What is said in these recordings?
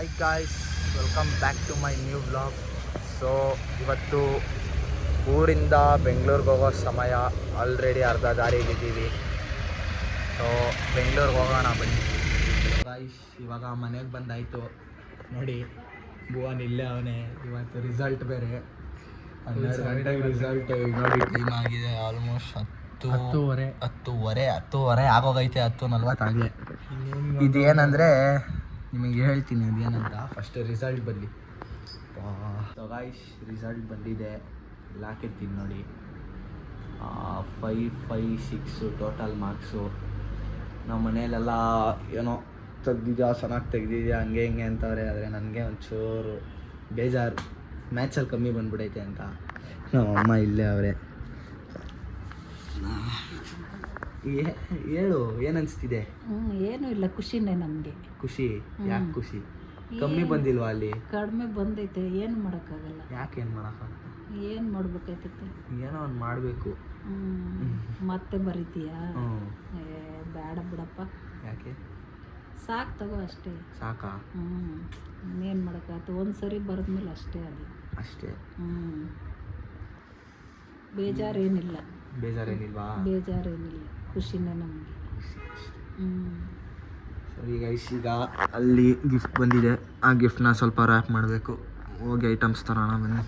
Hi guys, welcome back to my new blog. So ಇವತ್ತು ಊರಿಂದ ಬೆಂಗಳೂರಿಗೆ ಹೋಗೋ ಸಮಯ. ಆಲ್ರೆಡಿ ಅರ್ಧ ದಾರಿಲಿದ್ದೀವಿ. ಸೊ ಬೆಂಗಳೂರಿಗೆ ಹೋಗೋಣ ಬನ್ನಿ ಗಾಯ್ಸ್. ಇವಾಗ ಮನೆಗೆ ಬಂದಾಯಿತು ನೋಡಿ. ಭುವನ್ ಇಲ್ಲೇ ಅವನೇ. ಇವತ್ತು ರಿಸಲ್ಟ್ ಬೇರೆ 12 ಗಂಟೆಗೆ ರಿಸಲ್ಟ್. ನೋಡಿ ಟೈಮ್ ಆಗಿದೆ ಆಲ್ಮೋಸ್ಟ್ ಹತ್ತುವರೆ ಆಗೋಗೈತೆ. 10:40 ಆಗಲೇ. ಇದೇನಂದರೆ ನಿಮಗೆ ಹೇಳ್ತೀನಿ ಅದೇನಂತ. ಫಸ್ಟ್ ರಿಸಲ್ಟ್ ಬರಲಿ. ಸೊ ಗಾಯ್ಸ್, ರಿಸಲ್ಟ್ ಬಂದಿದೆ. ಇಲ್ಲಿ ಹಾಕಿರ್ತೀನಿ ನೋಡಿ. 5, 5, 6 ಟೋಟಲ್ ಮಾರ್ಕ್ಸು. ನಮ್ಮ ಮನೇಲೆಲ್ಲ ಏನೋ ತೆಗ್ದಿದ್ಯಾ, ಚೆನ್ನಾಗಿ ತೆಗ್ದಿದ್ಯಾ, ಹಂಗೆ ಹಿಂಗೆ ಅಂತವ್ರೆ. ಆದರೆ ನನಗೆ ಒಂಚೂರು ಬೇಜಾರು, ಮ್ಯಾಚಲ್ಲಿ ಕಮ್ಮಿ ಬಂದ್ಬಿಡೈತೆ ಅಂತ. ನಮ್ಮ ಅಮ್ಮ ಇಲ್ಲೇ ಅವರೇ. ಹೇಳು, ಏನನ್ನಿಸ್ತಿದೆ? ಏನೂ ಇಲ್ಲ, ಖುಷಿನೇ ನಮಗೆ. ಖುಷಿ? ಯಾಕೆ ಖುಷಿ? ಕಮ್ಮಿ ಬಂದಿಲ್ವಾ ಅಲ್ಲಿ? ಕಡಿಮೆ ಬಂದೈತೆ, ಏನು ಮಾಡೋಕ್ಕಾಗಲ್ಲ. ಯಾಕೆ ಏನು ಮಾಡೋಕ್ಕಾಗಲ್ಲ? ಏನು ಮಾಡ್ಬೇಕಾಯ್ತೈತೆ? ಏನೋ ಒಂದು ಮಾಡಬೇಕು. ಮತ್ತೆ ಬರೀತೀಯಾ? ಬೇಡ ಬಿಡಪ್ಪ. ಯಾಕೆ? ಸಾಕು ತಗೋ ಅಷ್ಟೇ. ಸಾಕಾ? ಇನ್ನೇನು ಮಾಡೋಕ್ಕಾಯ್ತು, ಒಂದು ಸರಿ ಬರೆದ್ಮೇಲೆ ಅಷ್ಟೇ ಅದು. ಅಷ್ಟೇ. ಬೇಜಾರೇನಿಲ್ಲ. ಬೇಜಾರೇನಿಲ್ವಾ? ಬೇಜಾರೇನಿಲ್ಲ, ಖುಷಿನೇ ನಮಗೆ. ಸರಿ ಗೈಸ್, ಈಗ ಅಲ್ಲಿ ಗಿಫ್ಟ್ ಬಂದಿದೆ. ಆ ಗಿಫ್ಟ್ನ ಸ್ವಲ್ಪ ರ್ಯಾಪ್ ಮಾಡಬೇಕು. ಹೋಗಿ ಐಟಮ್ಸ್ ತರೋಣ ಬನ್ನಿ.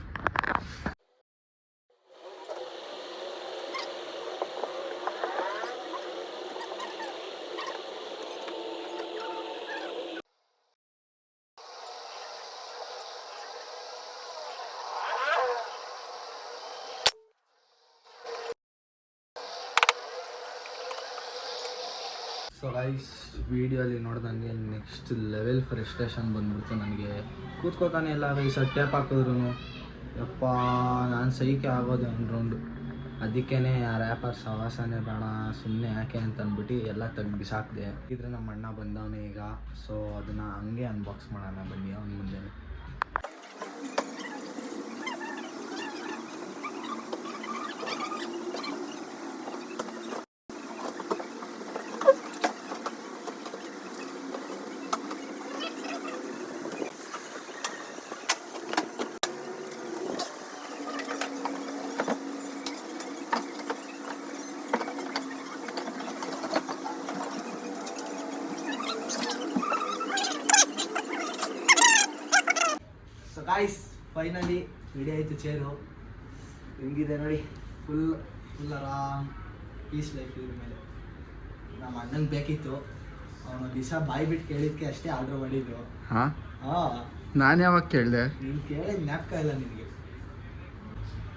ಸೊ ಗೈಸ್, ವೀಡಿಯೋಲಿ ನೋಡ್ದಂಗೆ ನೆಕ್ಸ್ಟ್ ಲೆವೆಲ್ ಫ್ರಸ್ಟ್ರೇಷನ್ ಬಂದ್ಬಿಡ್ತು ನನಗೆ. ಕೂತ್ಕೋತಾನೆ ಇಲ್ಲ ಗೈಸ್. ಟೇಪ್ ಹಾಕಿದ್ರು ಯಪ್ಪ, ನಾನು ಸೈಕೆ ಆಗೋದು ಒಂದು ರೌಂಡು. ಅದಕ್ಕೇ ಆ ರ್ಯಾಪರ್ ಸವಾಸನೆ ಬೇಡ, ಸುಮ್ಮನೆ ಯಾಕೆ ಅಂತ ಅಂದ್ಬಿಟ್ಟು ಎಲ್ಲ ತೆಗ್ದು ಬಿಸಾಕಿದೆ. ಇದ್ರೆ ನಮ್ಮ ಅಣ್ಣ ಬಂದವನೇ ಈಗ. ಸೊ ಅದನ್ನು ಹಂಗೆ ಅನ್ಬಾಕ್ಸ್ ಮಾಡೋಣ ಬನ್ನಿ ಅವ್ನ ಮುಂದೆ. ಸೊ ಗಾಯ್ಸ್, ಫೈನಲಿ ರೆಡಿ ಆಯಿತು ಚೇರು. ಹೆಂಗಿದೆ ನೋಡಿ, ಫುಲ್ ಆರಾಮ್ ಪೀಸ್ ಲೈಫ್ ಇದ್ರ ಮೇಲೆ. ನಮ್ಮ ಅಣ್ಣಂಗೆ ಬೇಕಿತ್ತು. ಅವನು ದಿವಸ ಬಾಯಿ ಬಿಟ್ಟು ಕೇಳಿದ್ಕೆ ಅಷ್ಟೇ ಆರ್ಡ್ರ್ ಮಾಡಿದ್ದು. ನಾನು ಯಾವಾಗ ಕೇಳಿದೆ? ನೀನು ಕೇಳಿದ ಜ್ಞಾಪಕ ಇಲ್ಲ ನಿನಗೆ.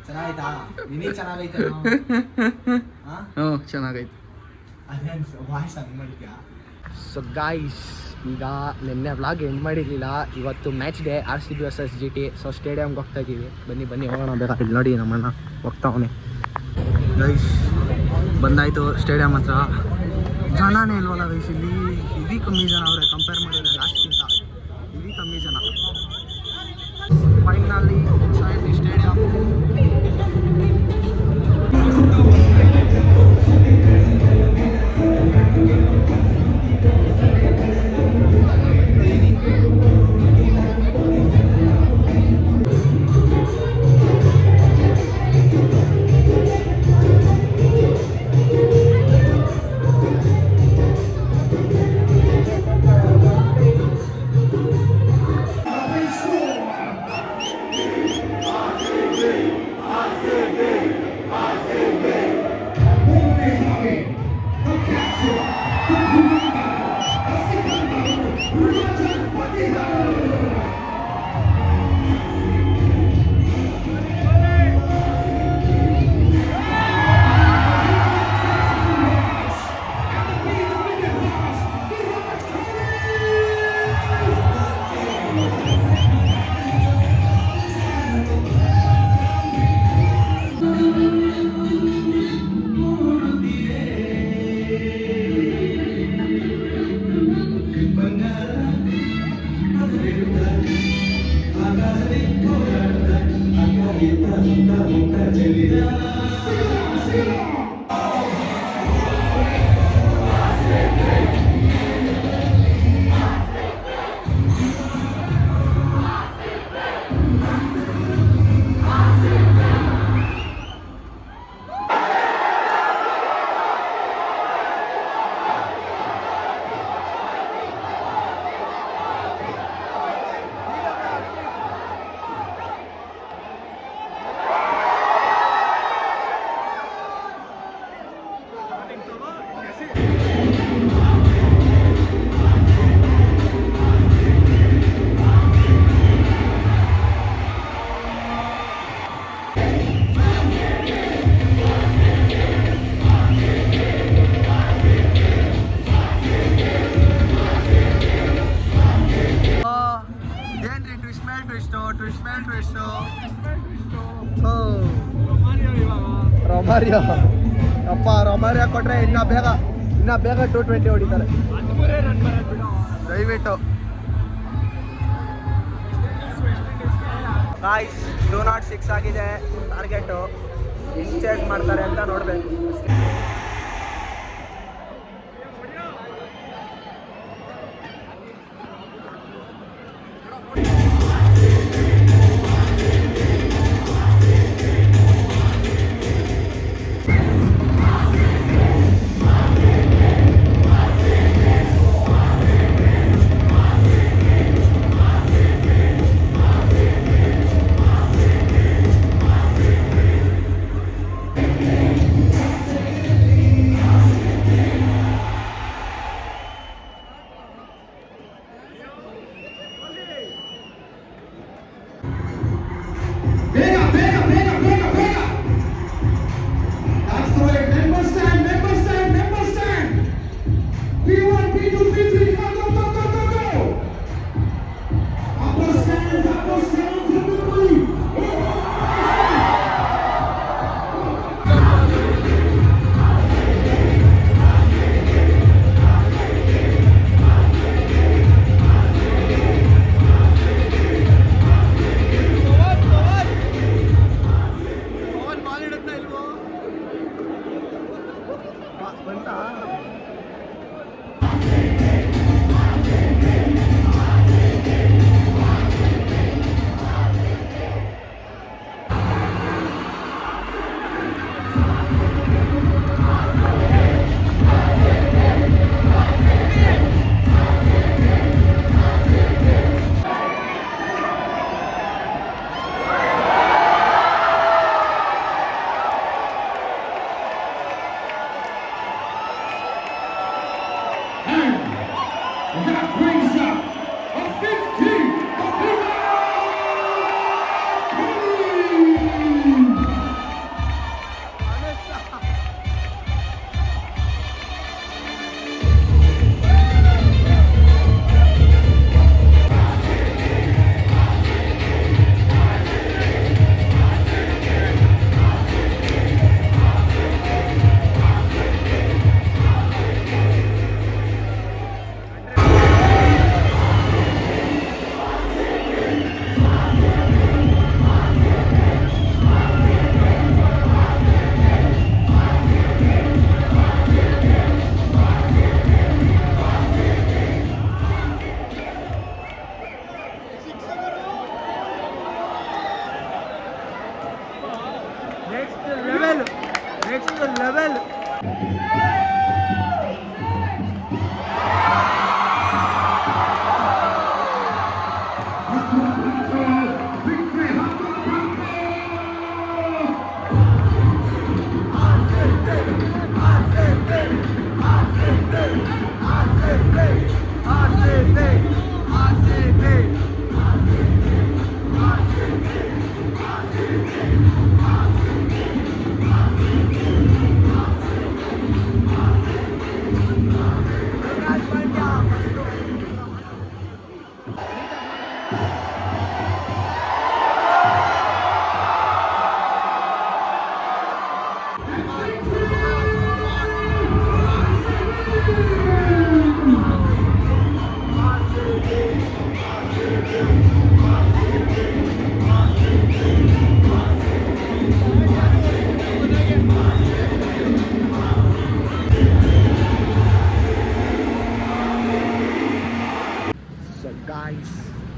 ಚೆನ್ನಾಗಾಯ್ತಾ? ನಿನಗೆ ಚೆನ್ನಾಗೈತೆ? ಚೆನ್ನಾಗೈತೆ. ಅದೇ ವಾಯ್ಸ್ ಹಂಗೆ ಮಾಡ್ತೀಯಾ? ಸೊ ಗಾಯ್ಸ್, ಈಗ ನಿನ್ನೆ ವ್ಲಾಗ್ ಎಂಡ್ ಮಾಡಿರಲಿಲ್ಲ. ಇವತ್ತು match day, RCB vs GT. So ಸ್ಟೇಡಿಯಮ್ಗೆ ಹೋಗ್ತಾ ಇದ್ದೀವಿ. ಬನ್ನಿ ಹೋಗೋಣ ಬೇಗ. ಇಲ್ಲಿ ನೋಡಿ ನಮ್ಮಣ್ಣ ಹೋಗ್ತಾವನೆ. ಗೈಸ್ ಬಂದಾಯಿತು ಸ್ಟೇಡಿಯಮ್ ಹತ್ರ. ಜನನೇ ಇಲ್ವಲ್ಲ ಗೈಸ್ ಇಲ್ಲಿ. ಇದೀ ಕಮ್ಮಿ ಜನ ಅವರೇ ಕಂಪೇರ್ ಮಾಡಿದ್ರೆ ಲಾಸ್ಟ್ಗಿಂತ. ಇದೀ ಕಮ್ಮಿ ಜನ. Finally inside the stadium. Romario ಅಪ್ಪ ರೊಮಾರಿಯೋ ಕೊಟ್ರೆ ಇನ್ನ ಬೇಗ 220 ಹೊಡಿತಾರೆ ದಯವಿಟ್ಟು. ಗಾಯ್ಸ್ 206 ಆಗಿದೆ ಟಾರ್ಗೆಟು. ಹೆಂಗ್ ಚೇಂಜ್ ಮಾಡ್ತಾರೆ ಅಂತ ನೋಡಬೇಕು. Next level.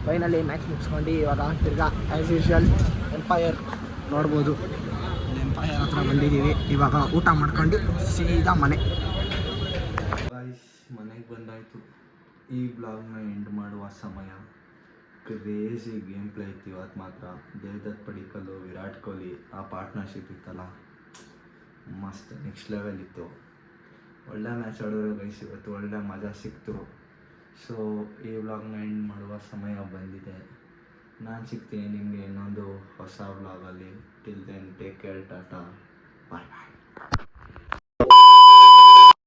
ಫೈನಲಿ ಮ್ಯಾಚ್ ಮುಗಿಸ್ಕೊಂಡು ಇವಾಗ ತಿರ್ಗಾ ಆ್ಯಸ್ ಯೂಶ್ವಲ್ ಎಂಪೈರ್ ನೋಡ್ಬೋದು. ಎಂಪೈರ್ ಹತ್ರ ಬಂದಿದ್ದೀವಿ. ಇವಾಗ ಊಟ ಮಾಡ್ಕೊಂಡು ಸೀದಾ ಮನೆ. ಮನೆಗೆ ಬಂದಾಯಿತು. ಈ ಬ್ಲಾಗ್ನ ಎಂಡ್ ಮಾಡುವ ಸಮಯ. ಕ್ರೇಜಿ ಗೇಮ್ ಪ್ಲೇ ಇತ್ತು ಇವತ್ತು ಮಾತ್ರ. ದೇವದತ್ ಪಡಿಕಲ್ಲು, ವಿರಾಟ್ ಕೊಹ್ಲಿ ಆ ಪಾರ್ಟ್ನರ್ಶಿಪ್ ಇತ್ತಲ್ಲ, ಮಸ್ತ್ ನೆಕ್ಸ್ಟ್ ಲೆವೆಲ್ ಇತ್ತು. ಒಳ್ಳೆ ಮ್ಯಾಚ್ ಆಡೋರು ಗೈಸ್ ಇವತ್ತು. ಒಳ್ಳೆ ಮಜಾ ಸಿಕ್ತು. ಸೊ ಈ ವ್ಲಾಗ್ನ ಎಂಡ್ ಮಾಡುವ ಸಮಯ ಬಂದಿದೆ. ನಾನು ಸಿಗ್ತೀನಿ ನಿಮಗೆ ಇನ್ನೊಂದು ಹೊಸ ವ್ಲಾಗಲ್ಲಿ. Till then take care, tata, bye ಬಾಯ್.